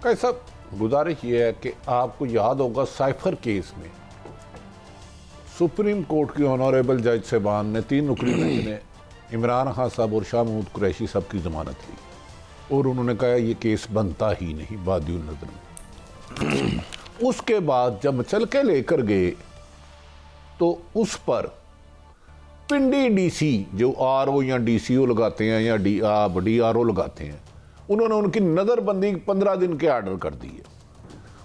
कैसा गुजारिश ये है कि आपको याद होगा साइफर केस में सुप्रीम कोर्ट की ऑनरेबल जज साहबान ने 3 नुकरी बेंच ने इमरान खान साहब और शाह महमूद कुरैशी साहब की ज़मानत ली और उन्होंने कहा ये केस बनता ही नहीं बादियुल नज़र में। उसके बाद जब चल के लेकर गए तो उस पर पिंडी डीसी जो आरओ या डीसीओ लगाते हैं या डीआरओ लगाते हैं, उन्होंने उनकी नज़रबंदी 15 दिन के आर्डर कर दिए।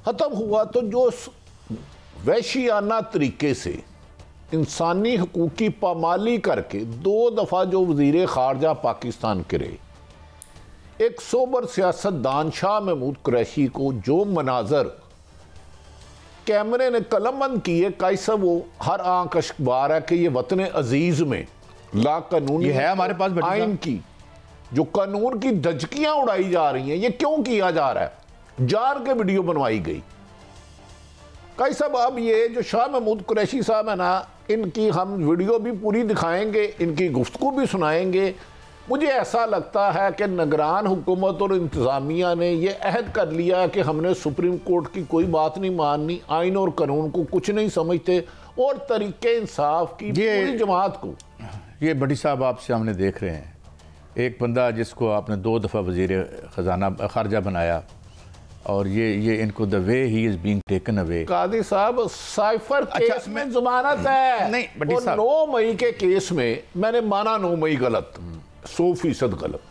ख़त्म हुआ तो जो वहशियाना तरीके से इंसानी हकूक़ की पामाली करके 2 दफ़ा जो वज़ीर ख़ारजा पाकिस्तान के रहे, एक सोबर सियासतदान शाह महमूद कुरैशी को जो मनाजर कैमरे ने कलमबंद किए, कैसा वो हर आंख अखबार है कि ये वतन अजीज़ में ला कानून है हमारे पास आइन की जो कानून की धजकियां उड़ाई जा रही हैं, ये क्यों किया जा रहा है? जार के वीडियो बनवाई गई। कई सब अब ये जो शाह महमूद कुरैशी साहब है ना, इनकी हम वीडियो भी पूरी दिखाएंगे, इनकी गुफ्तगू भी सुनाएंगे। मुझे ऐसा लगता है कि निगरान हुकूमत और इंतज़ामिया ने यह अहद कर लिया कि हमने सुप्रीम कोर्ट की कोई बात नहीं माननी, आइन और कानून को कुछ नहीं समझते और तरीके इंसाफ की पूरी जमात को। ये भट्टी साहब आपसे हमने देख रहे हैं, एक बंदा जिसको आपने 2 दफ़ा वज़ीर ख़जाना खारजा बनाया और ये इनको the way he is being taken away. Qazi साहब साइफर केस में जमानत है नहीं भट्टी साहब, 9 मई के केस में मैंने माना 9 मई गलत, 100% गलत।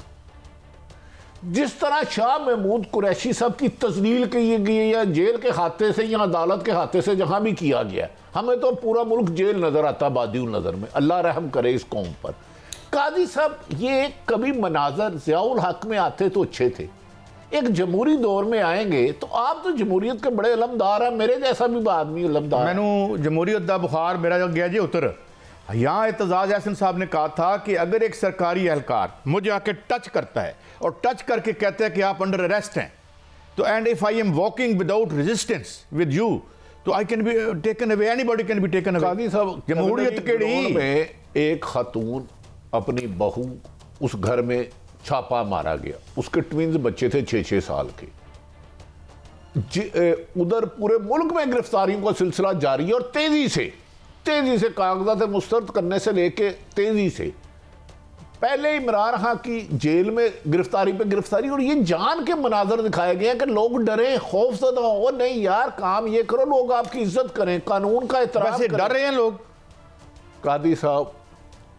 जिस तरह शाह महमूद कुरैशी साहब की तस्लील की गई या जेल के खाते से या अदालत के खाते से जहां भी किया गया, हमें तो पूरा मुल्क जेल नजर आता बादियुल नजर में। अल्लाह रहम करे इस कौम पर। कादी साहब ये कभी मनाजर ज़ियाउल हक में आते तो अच्छे थे, एक जमहूरी दौर में आएंगे तो आप तो जमहूरियत के बड़े अलमदार हैं, मेरे जैसा भी आदमी अलमदार। मैनू जमहूरियत दा बुखार मेरा गया जी उतर। यहाँ एतजाज एहसन साहब ने कहा था कि अगर एक सरकारी एहलकार मुझे आके टच करता है और टच करके कहता है कि आप अंडर अरेस्ट हैं, तो and if I am walking without resistance with you तो I can be taken away, anybody can be taken away. Qazi साहब जमहूरियत के में एक खातून अपनी बहू उस घर में छापा मारा गया, उसके ट्विंस बच्चे थे 6-6 साल के। उधर पूरे मुल्क में गिरफ्तारियों का सिलसिला जारी है और तेजी से कागजात मुस्तरद करने से लेके तेजी से पहले इमरान खान की जेल में गिरफ्तारी पे गिरफ्तारी, और ये जान के मनाजर दिखाए गए हैं कि लोग डरे, खौफजदा हो। नहीं यार, काम ये करो, लोग आपकी इज्जत करें, कानून का एहतराम करें। डर रहे हैं लोग। कादी साहब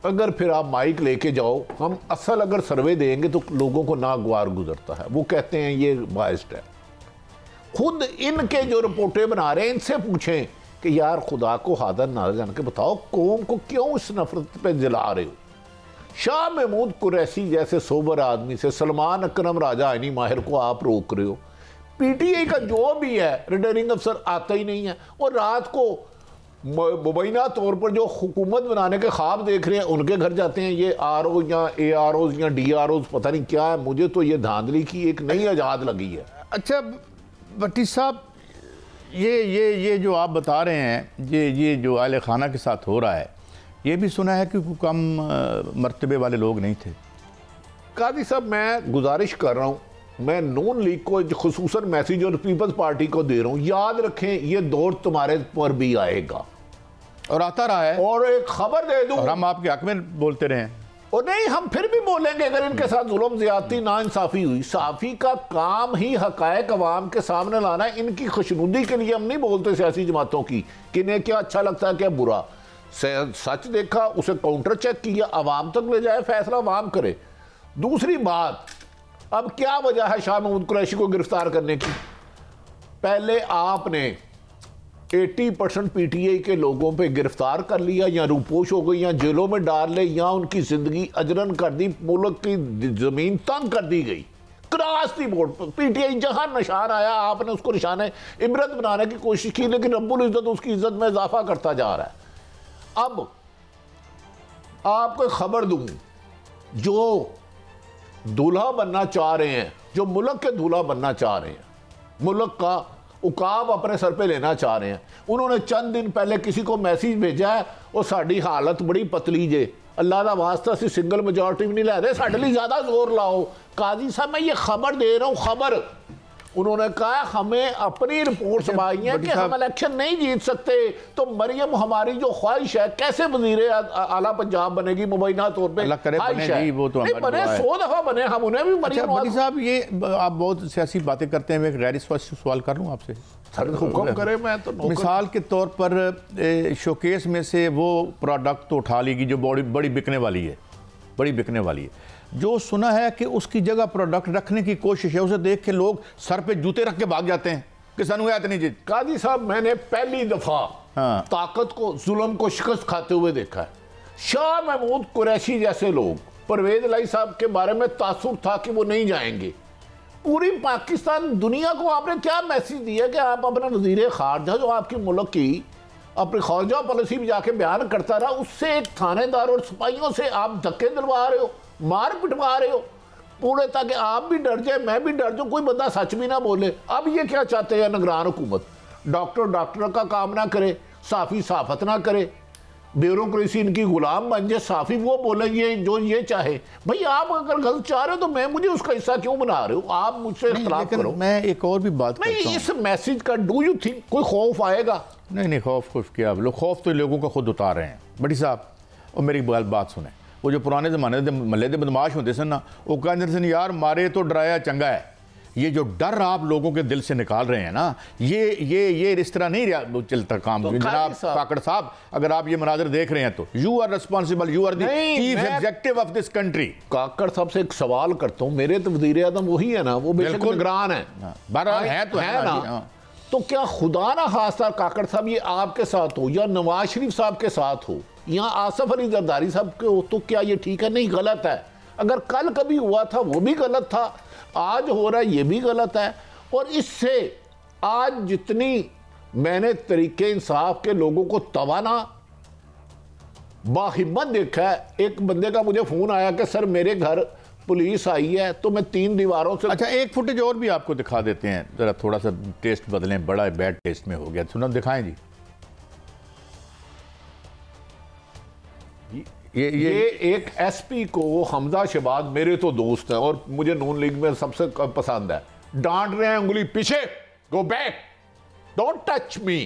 अगर फिर आप माइक लेके जाओ, हम असल अगर सर्वे देंगे तो लोगों को नागवार गुजरता है। वो कहते हैं ये बाइस्ड है। खुद इनके जो रिपोर्टें बना रहे हैं, इनसे पूछें कि यार खुदा को हादर ना जान के बताओ, कौम को क्यों इस नफरत पे जला रहे हो? शाह महमूद कुरैशी जैसे सोबर आदमी से सलमान अकरम राजा आइनी माहिर को आप रोक रहे हो। पीटीआई का जो भी है रिटर्निंग अफसर आता ही नहीं है, और रात को मुबैना तौर पर जो हुकूमत बनाने के ख्वाब देख रहे हैं उनके घर जाते हैं। ये आरओ या एआरओ या डीआरओ पता नहीं क्या है, मुझे तो ये धांधली की एक नई आजाद लगी है। अच्छा भट्टी साहब, ये जो आप बता रहे हैं, ये जो आले खाना के साथ हो रहा है, ये भी सुना है कि कम मर्तबे वाले लोग नहीं थे। कादी साहब मैं गुजारिश कर रहा हूँ, मैं नून लीग को खुसूसन मैसेज और पीपल्स पार्टी को दे रहा हूँ, याद रखें ये दौर तुम्हारे पर भी आएगा और आता रहा है। और एक खबर दे दूं, और हम आपके हक में बोलते रहे, और नहीं हम फिर भी बोलेंगे अगर इनके साथ जुल्म ज्यादती नाइंसाफी हुई। साफी का काम ही हकायक अवाम के सामने लाना है। इनकी खुशनुदी के लिए हम नहीं बोलते सियासी जमातों की कि इन्हें क्या अच्छा लगता है क्या बुरा। सच देखा, उसे काउंटर चेक किया, अवाम तक ले जाए, फैसला अवाम करे। दूसरी बात, अब क्या वजह है शाह महमूद कुरैशी को गिरफ्तार करने की? पहले आपने 80% पीटीआई के लोगों पे गिरफ्तार कर लिया, या रूपोश हो गई, या जेलों में डाल ले, या उनकी जिंदगी अजरन कर दी, मुल्क की जमीन तंग कर दी गई। क्रॉस दी बोर्ड पीटीआई जहां निशान आया आपने उसको निशान इबरत बनाने की कोशिश की, लेकिन रब्बुल इज्जत उसकी इज्जत में इजाफा करता जा रहा है। अब आपको खबर दूं, जो दूल्हा बनना चाह रहे हैं, जो मुल्क के दूल्हा बनना चाह रहे हैं, मुल्क का उकाब अपने सर पे लेना चाह रहे हैं, उन्होंने चंद दिन पहले किसी को मैसेज भेजा है, और साड़ी हालत बड़ी पतली जे, अल्लाह का वास्ता सी सिंगल मेजोरिटी भी नहीं लै रहे, साढ़े लिए ज्यादा जोर लाओ। काजी साहब मैं ये खबर दे रहा हूं, खबर उन्होंने कहा हमें अपनी रिपोर्ट आई है कि हम इलेक्शन नहीं जीत सकते, तो मरियम हमारी जो ख्वाहिश है कैसे वजीर आला पंजाब बनेगी मुबैना तौर पे वो तो बने 100 दफा बने, हम उन्हें भी मरियम साहब ये आप बहुत सियासी बातें करते हैं, मैं गैर सवाल कर लूँ आपसे हुक्म करे। मैं तो मिसाल के तौर पर शोकेस में से वो प्रोडक्ट तो उठा लेगी जो बड़ी बिकने वाली है, बड़ी बिकने वाली है। जो सुना है कि उसकी जगह प्रोडक्ट रखने की कोशिश है, उसे देख के लोग सर पे जूते रख के भाग जाते हैं कि सानू है इतनी चीज। काजी साहब मैंने पहली दफा ताकत को, जुल्म को शिकस्त खाते हुए देखा है। शाह महमूद कुरैशी जैसे लोग, परवेज लाई साहब के बारे में तासुर था कि वो नहीं जाएंगे। पूरी पाकिस्तान दुनिया को आपने क्या मैसेज दिया कि आप अपना वजीर खारजा जो आपकी मुल्क की अपनी खारजा पॉलिसी भी जाके बयान करता रहा, उससे एक थानेदार और सिपाहियों से आप धक्के दिलवा रहे हो, मार पिटवा रहे हो पूरे, ताकि आप भी डर जाए, मैं भी डर जाऊं, कोई बंदा सच भी ना बोले। अब ये क्या चाहते हैं निगरान हुकूमत? डॉक्टर का काम ना करे, साफी साफत ना करे, ब्यूरोक्रेसी इनकी गुलाम बन जाए, साफी वो बोले ये जो ये चाहे। भाई आप अगर गलत चाह रहे हो तो मुझे उसका हिस्सा क्यों बना रहे हो? आप मुझसे इख्तिलाफ करो। मैं एक और भी बात करता हूं, इस मैसेज का डू यू थिंक कोई खौफ आएगा? नहीं, खौफ क्या, खौफ तो लोगों का खुद उतार रहे हैं। बड़ी साहब और मेरी बात सुने, वो जो पुराने जमाने के महल्ले के बदमाश होते सन ना, वो कहते सन यार मारे तो डराया चंगा है। ये जो डर आप लोगों के दिल से निकाल रहे हैं ना, ये इस तरह नहीं चलता काम। तो जनाब काकड़ साहब, अगर आप ये मनाजर देख रहे हैं तो you are responsible, you are the chief executive of this country. Kakar साहब से एक सवाल करता हूं, मेरे तो वजीर आज़म वही है ना, वो बेशक निगरान है, है ना, तो क्या खुदा ना खास्ता काकड़ साहब ये आपके साथ हो या नवाज शरीफ साहब के साथ हो या आसफ अली जरदारी साहब के हो, तो क्या ये ठीक है? नहीं, गलत है। अगर कल कभी हुआ था वो भी गलत था, आज हो रहा है ये भी गलत है। और इससे आज जितनी मैंने तरीके इंसाफ के लोगों को तवाना बाहिम्मत देखा है, एक बंदे का मुझे फोन आया कि सर मेरे घर पुलिस आई है तो मैं 3 दीवारों से। अच्छा, एक फुटेज और भी आपको दिखा देते हैं, जरा थोड़ा सा टेस्ट बदलें, बड़ा बैड टेस्ट में हो गया। सुना, दिखाएं जी। ये एक एसपी को हमजा शहबाज, मेरे तो दोस्त हैं और मुझे नून लीग में सबसे पसंद है, डांट रहे हैं उंगली पीछे, go back, don't touch me.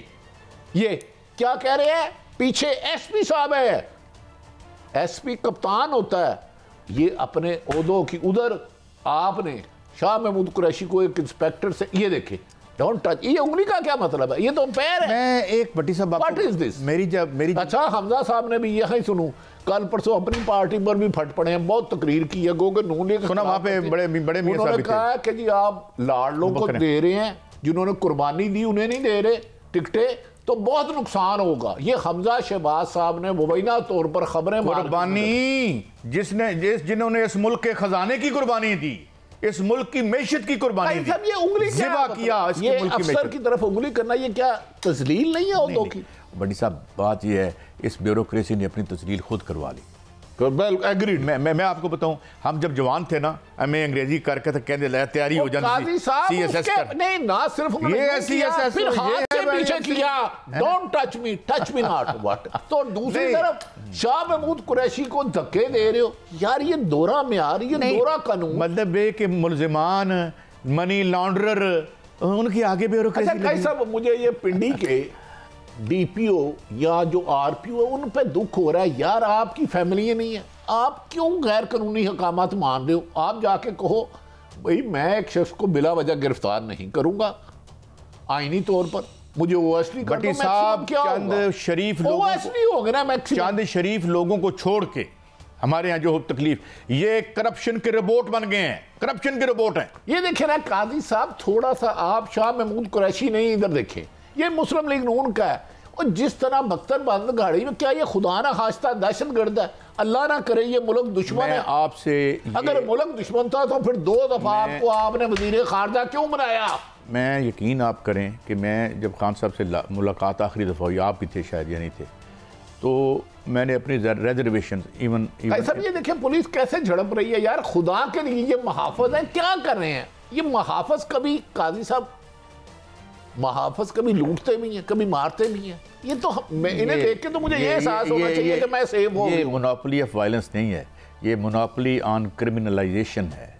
ये क्या कह रहे हैं? पीछे एसपी साहब है, एसपी कप्तान होता है। ये अपने ओहदों की उधर आपने शाह महमूद कुरैशी को एक इंस्पेक्टर से, ये देखे डोंट टच, ये उंगली का क्या मतलब है? ये तो पैर है। मैं एक बटी साहब, व्हाट इज दिस? मेरी अच्छा, हमजा साहब ने भी यही सुनू, कल परसों अपनी पार्टी पर भी फट पड़े हैं, बहुत तकरीर की है, गो के नून लीग सुना, वहां पे बड़े उन्होंने कहा कि जी आप लाडलों को दे रहे हैं, जिन्होंने कुर्बानी दी उन्हें नहीं दे रहे टिकटें, तो बहुत नुकसान होगा। ये हमजा शहबाज साहब ने मुबैना तौर पर खबरें, कुर्बानी जिन्होंने इस मुल्क के खजाने की कुर्बानी दी, इस मुल्क की मैशत की कुर्बानी दी, ये उंगली जिबा किया, ये अफसर की तरफ उंगली करना, ये क्या तस्लील नहीं है उनकी? की बड़ी साहब बात ये है, इस ब्यूरोक्रेसी ने अपनी तस्लील खुद करवा ली। एग्रीड। मैं आपको बताऊं, हम जब जवान थे ना, हमें अंग्रेजी करके तो कहने लगा तैयारी हो जाती, सीएसएस कर, नहीं ना सिर्फ ये सीएसएस फिर हाथ से पीछे किया, don't touch me not, what. तो दूसरी तरफ शाह महमूद कुरैशी को धक्के दे रहे हो यार, ये दोहरा म्यार, ये दोहरा कानून। मतलब ये कि मुलजिमान, मनी लॉन्ड्रर, उनकी आगे ब्यूरोक्रेसी। अच्छा साहब, मुझे ये पिंडी के डीपीओ या जो आरपीओ है उन पे दुख हो रहा है यार, आपकी फैमिली नहीं है, आप क्यों गैर कानूनी हकामात मान रहे हो? आप जाके कहो भाई मैं एक शख्स को बिला वजह गिरफ्तार नहीं करूंगा आईनी तौर पर, मुझे ओएसडी कर दो। साहब चंद शरीफ लोगों हो गया ना, चंद शरीफ लोगों को छोड़ के हमारे यहाँ जो तकलीफ, ये करप्शन के रिपोर्ट बन गए हैं, करप्शन के रिपोर्ट हैं। ये देखे ना काजी साहब, थोड़ा सा आप शाह महमूद कुरैशी नहीं इधर देखें, ये मुस्लिम लीग नून का है। और जिस तरह बख्तर बंद गाड़ी में, क्या ये खुदा ना खास्ता दहशतगर्द है? अल्लाह ना करे ये मुल्क दुश्मन है आपसे। अगर मुल्क दुश्मन था तो फिर 2 दफा आपको आपने वजीर खारजा क्यों बनाया? मैं यकीन आप करें कि मैं जब खान साहब से मुलाकात आखिरी दफा हुई, आप भी थे शायद या नहीं थे, तो मैंने अपनी रिजर्वेशन इवन सब ये देखें पुलिस कैसे झड़प रही है यार, खुदा के लिए ये मुहाफिज है, क्या कर रहे हैं ये मुहाफिज? कभी काजी साहब मुहाफिज कभी लूटते भी हैं, कभी मारते भी हैं। ये तो मैं इन्हें देख के तो मुझे ये एहसास होना चाहिए कि मैं सेव हो गया। ये मोनोपोली ऑफ वायलेंस नहीं है, ये मोनोपोली ऑन क्रिमिनलाइजेशन है।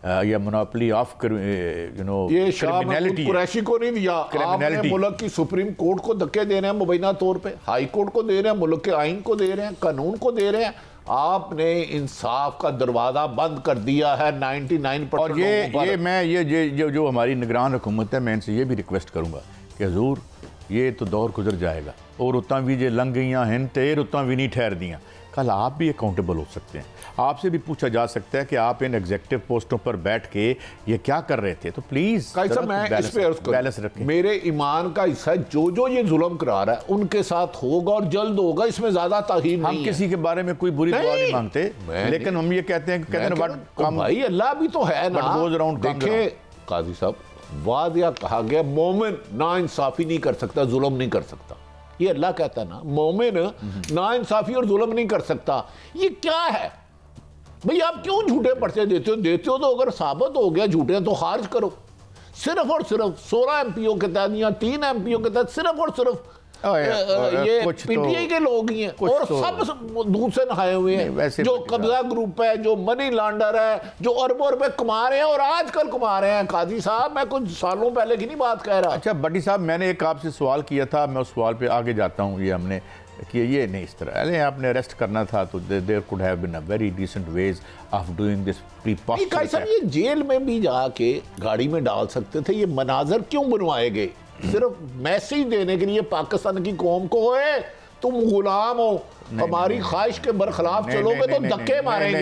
या मोनोपोली ऑफ ये क्रिमिनलिटी कुरैशी को नहीं दिया, आपने मुल्क की सुप्रीम कोर्ट को धक्के दे रहे हैं मुबैना तौर पे, हाई कोर्ट को दे रहे हैं, मुल्क के आइन को दे रहे हैं, कानून को दे रहे हैं। आपने इंसाफ का दरवाजा बंद कर दिया है 99%। और ये जो हमारी निगरान हुकूमत है, मैं इनसे ये भी रिक्वेस्ट करूँगा कि हजूर ये तो दौर गुजर जाएगा और उतना भी जो लंघ गई हैं तेर उतना भी नहीं ठहर दियाँ। कल आप भी अकाउंटेबल हो सकते हैं, आपसे भी पूछा जा सकता है कि आप इन एग्जीक्यूटिव पोस्टों पर बैठ के ये क्या कर रहे थे। तो प्लीज बैलेंस रखें। मेरे ईमान का हिस्सा जो ये जुल्म करा रहा है उनके साथ होगा और जल्द होगा, इसमें ज्यादा ताहीर नहीं है। हम किसी के बारे में कोई बुरी दुआ नहीं मांगते, लेकिन हम ये कहते हैं भाई अल्लाह भी तो है ना। देखिए काजी साहब, वादिया कहा गया मोमिन ना इंसाफी नहीं कर सकता, जुल्म नहीं कर सकता। ये अल्लाह कहता है ना, मोमिन ना इंसाफी और जुल्म नहीं कर सकता। ये क्या है भाई? आप क्यों झूठे पर्चे देते हो तो अगर साबित हो गया झूठे तो खारिज करो। सिर्फ और सिर्फ 16 एमपीओ के तहत या 3 एमपीओ के तहत सिर्फ और सिर्फ ये पीटीआई के लोग ही हैं और सब दूध से नहाए हुए हैं। जो कब्जा ग्रुप है, जो मनी लॉन्डर है, जो अरबों रुपए कमा रहे हैं और आजकल कमा रहे हैं। काजी साहब, मैं कुछ सालों पहले की नहीं बात कह रहा। अच्छा भट्टी साहब, मैंने एक आपसे सवाल किया था, मैं उस सवाल पे आगे जाता हूँ। ये हमने कि ये नहीं इस तरह अरे आपने अरेस्ट करना था तो there could have been a very decent ways of doing this preposterous. ये जेल में भी जाके गाड़ी में डाल सकते थे। ये मनाजर क्यों बनवाए गए? सिर्फ मैसेज देने के लिए पाकिस्तान की कौम को, तुम गुलाम हो, हमारी ख्वाहिश के बरखिलाफ चलोगे तो धक्के मारेंगे।